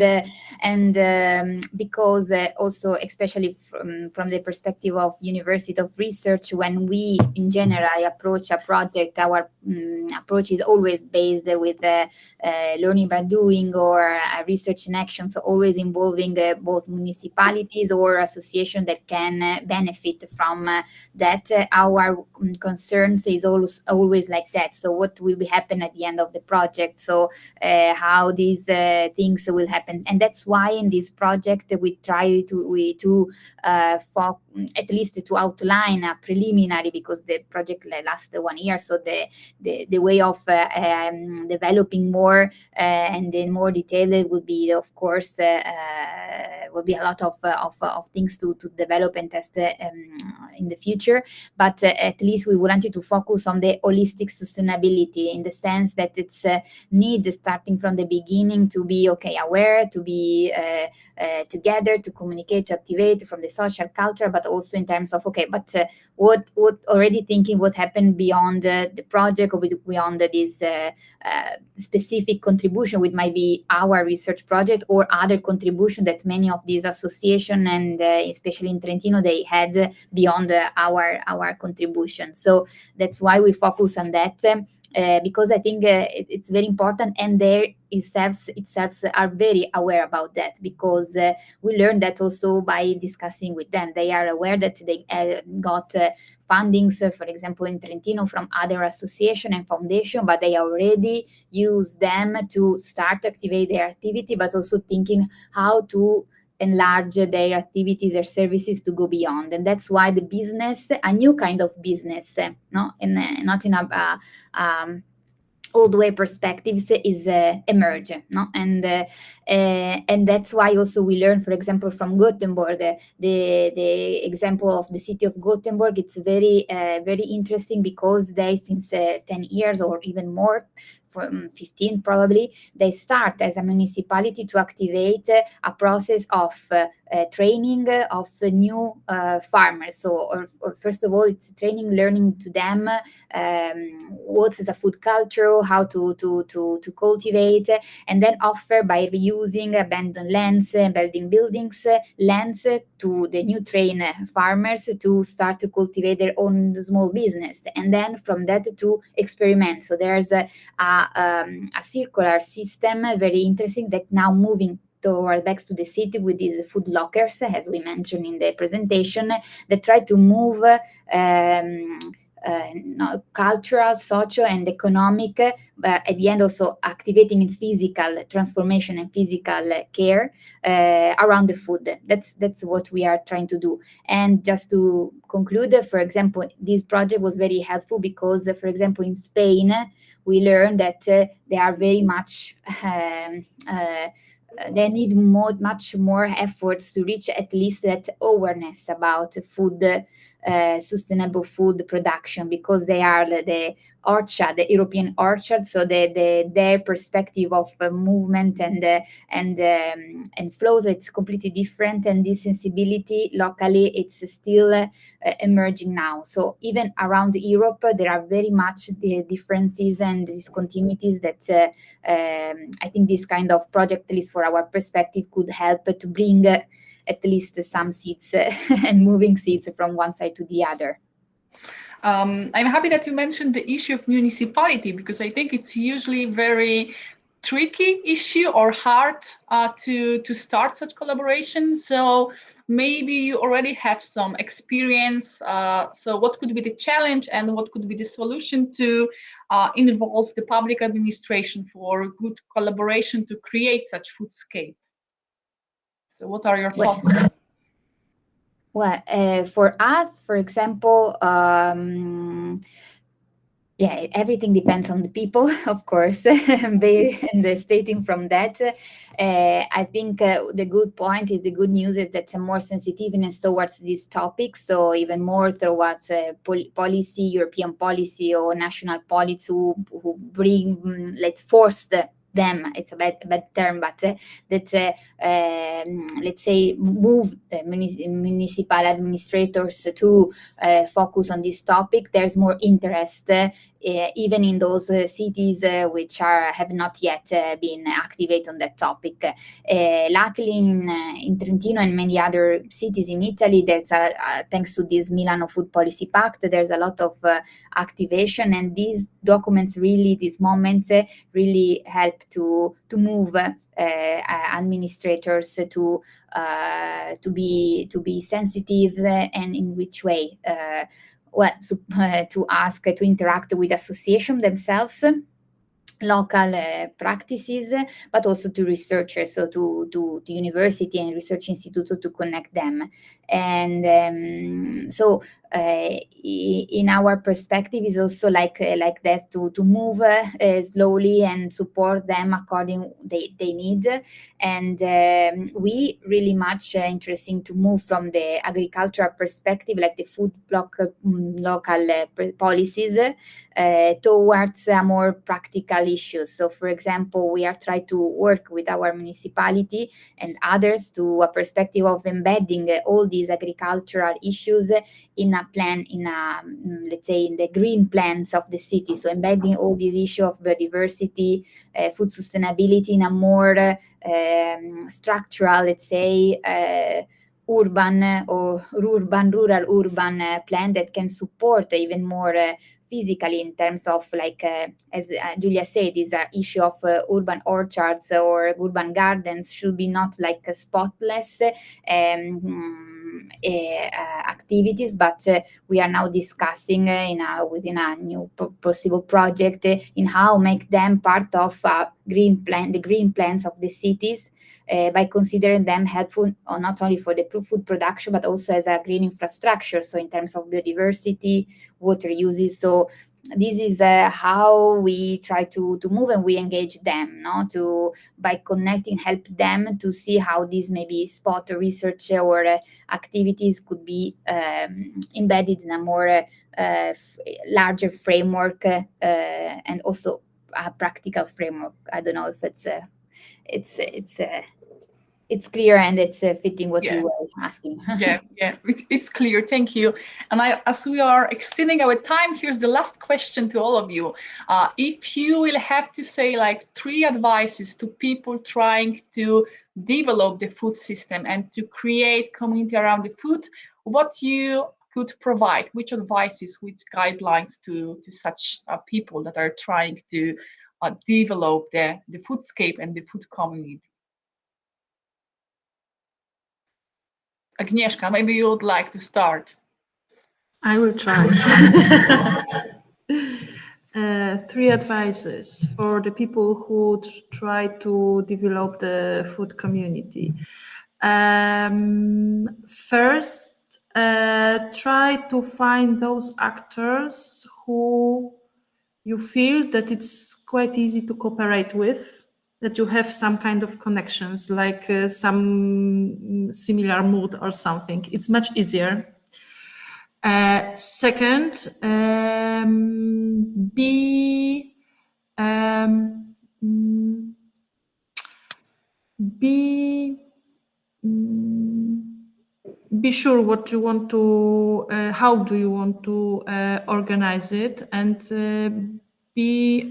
because also, especially from the perspective of university of research, when we in general approach a project, our approach is always based with learning by doing or research in action, so always involving both municipalities or associations that can benefit from that. Our concerns is always like that. So what will happen at the end of the project? So how these things will happen? And that's why in this project we try to at least to outline a preliminary, because the project lasts 1 year, so the way of developing more and then more detailed would be, of course, will be a lot of things to develop and test in the future. But at least we wanted to focus on the holistic sustainability, in the sense that it's need, starting from the beginning, to be aware, to be together, to communicate, to activate from the social, culture, but also in terms of what already thinking what happened beyond the project, or beyond this specific contribution, which might be our research project or other contribution that many of these associations, and especially in Trentino, they had beyond our contribution. So that's why we focus on that, because I think it's very important, and there itself are very aware about that, because we learned that also by discussing with them. They are aware that they got fundings, for example, in Trentino from other association and foundation, but they already use them to start activate their activity, but also thinking how to enlarge their activities, their services, to go beyond. And that's why the business, a new kind of business, not in a old way perspectives, is emerge, no? And that's why also we learn, for example, from Gothenburg, the example of the city of Gothenburg. It's very very interesting, because they, since 10 years or even more, from 15 probably, they start as a municipality to activate a process of training of new farmers. So first of all, it's training, learning to them what is a food culture, how to cultivate, and then offer by reusing abandoned lands, building buildings, lands to the new trained farmers to start to cultivate their own small business, and then from that to experiment. So there's a circular system, very interesting, that now moving toward back to the city with these food lockers, as we mentioned in the presentation, that try to move cultural, social, and economic, but at the end also activating in physical transformation and physical care around the food. That's what we are trying to do. And just to conclude, for example, this project was very helpful because, for example, in Spain, we learned that they are very much they need much more efforts to reach at least that awareness about food, sustainable food production, because they are the orchard, the European orchard. So their perspective of movement and flows, it's completely different, and this sensibility locally, it's still emerging now. So even around Europe, there are very much the differences and discontinuities that I think this kind of project, at least for our perspective, could help to bring at least some seeds and moving seeds from one side to the other. I'm happy that you mentioned the issue of municipality, because I think it's usually very tricky issue or hard to start such collaboration. So maybe you already have some experience. So what could be the challenge and what could be the solution to involve the public administration for good collaboration to create such foodscape? So what are your thoughts? Well, for us, for example, yeah, everything depends on the people, of course, and stating from that, I think the good point is, the good news is that some more sensitiveness towards this topic. So even more towards policy, European policy or national policy who bring, let's force them, it's a bad term, but that let's say move municipal administrators to focus on this topic. There's more interest even in those cities which have not yet been activated on that topic. Luckily in Trentino and many other cities in Italy, there's thanks to this Milano Food Policy Pact, there's a lot of activation, and these documents really, these moments really help to move administrators to be sensitive, and in which way to ask to interact with association themselves, local practices, but also to researchers, so to university and research institutes to connect them. And so in our perspective is also like that, to move slowly and support them according they need. And we really much interesting to move from the agricultural perspective, like the food block local policies, towards more practical issues. So, for example, we are trying to work with our municipality and others to a perspective of embedding all these agricultural issues in a plan, let's say, in the green plans of the city. So, embedding all these issues of biodiversity, food sustainability in a more structural, let's say, urban or rural-urban plan that can support even more physically, in terms of, like, as Julia said, is an issue of urban orchards or urban gardens should be not like spotless activities, but we are now discussing within a new possible project in how make them part of green plan, the green plans of the cities, by considering them helpful not only for the food production, but also as a green infrastructure. So in terms of biodiversity, water uses. So this is how we try to move, and we engage them, by connecting, help them to see how these maybe spot research or activities could be embedded in a more larger framework, and also a practical framework. I don't know if it's clear and it's fitting what you were asking. yeah, it's clear. Thank you. And as we are extending our time, here's the last question to all of you. If you will have to say like 3 advices to people trying to develop the food system and to create community around the food, what you could provide, which advices, which guidelines to such people that are trying to develop the foodscape and the food community? Agnieszka, maybe you would like to start. I will try. 3 advices for the people who try to develop the food community. First, try to find those actors who you feel that it's quite easy to cooperate with, that you have some kind of connections, like some similar mood or something. It's much easier. Second, be sure what you want to, how do you want to organize it, and be,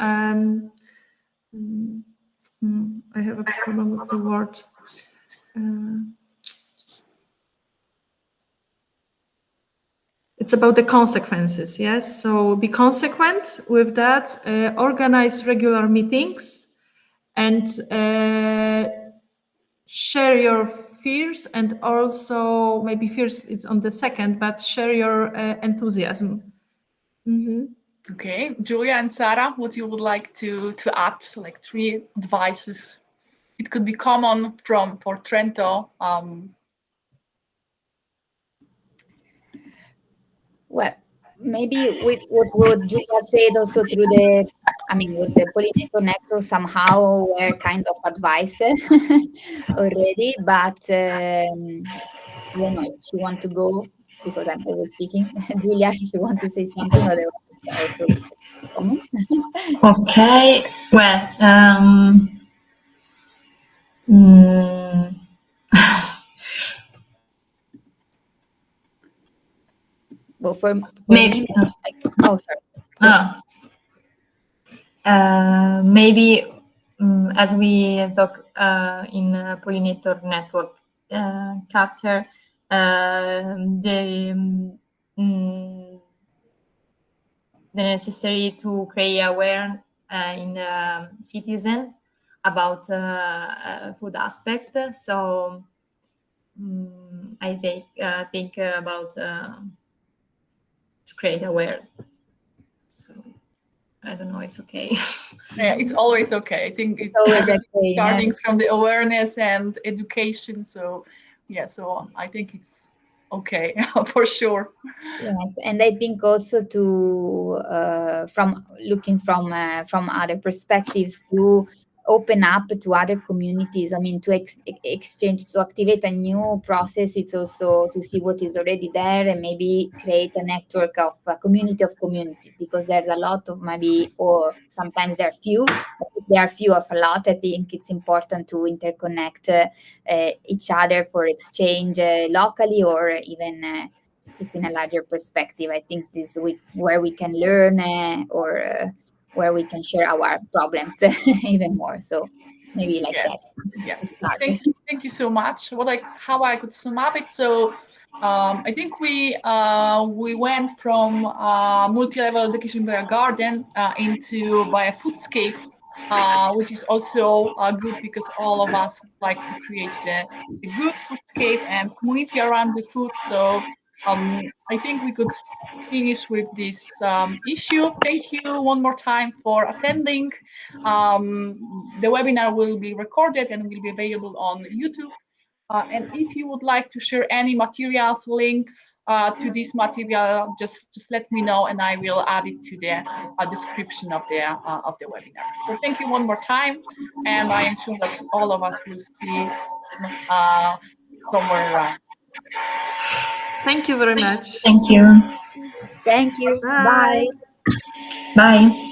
I have a problem with the word. It's about the consequences, yes? So be consequent with that, organize regular meetings, and share your fears, and also maybe fears it's on the second, but share your enthusiasm. Okay, Julia and Sarah, what you would like to add, like 3 advices? It could be common for Trento. Well, maybe with what Julia said, also through with the pollinator network, somehow were kind of advice already, but I don't know if you want to go, because I'm always speaking. Julia, if you want to say something, or also comment. Okay, well, Well, for maybe, me, sorry. Maybe as we talk in pollinator network chapter, the necessary to create awareness in citizen about food aspect. So I think about to create awareness. So. I don't know, it's okay. Yeah, it's always okay. I think it's Always okay, starting yes. from the awareness and education. So yeah, so I think it's okay for sure. Yes, and I think also to from looking from other perspectives to open up to other communities. I mean, to exchange, to activate a new process. It's also to see what is already there and maybe create a network of a community of communities, because there's a lot of maybe, or sometimes there are few. But if there are few of a lot, I think it's important to interconnect each other for exchange locally, or even if in a larger perspective. I think this where we can learn or where we can share our problems even more. So maybe like Yeah. that to Yes. start. Thank you so much. How I could sum up it. So I think we went from multi-level education by a garden into by a foodscape, which is also good because all of us would like to create the good foodscape and community around the food. So I think we could finish with this issue. Thank you one more time for attending. The webinar will be recorded and will be available on YouTube. And if you would like to share any materials, links to this material, just let me know, and I will add it to the description of the webinar. So thank you one more time, and I am sure that all of us will see somewhere around. Thank you very much. Thank you. Thank you. Bye. Bye. Bye.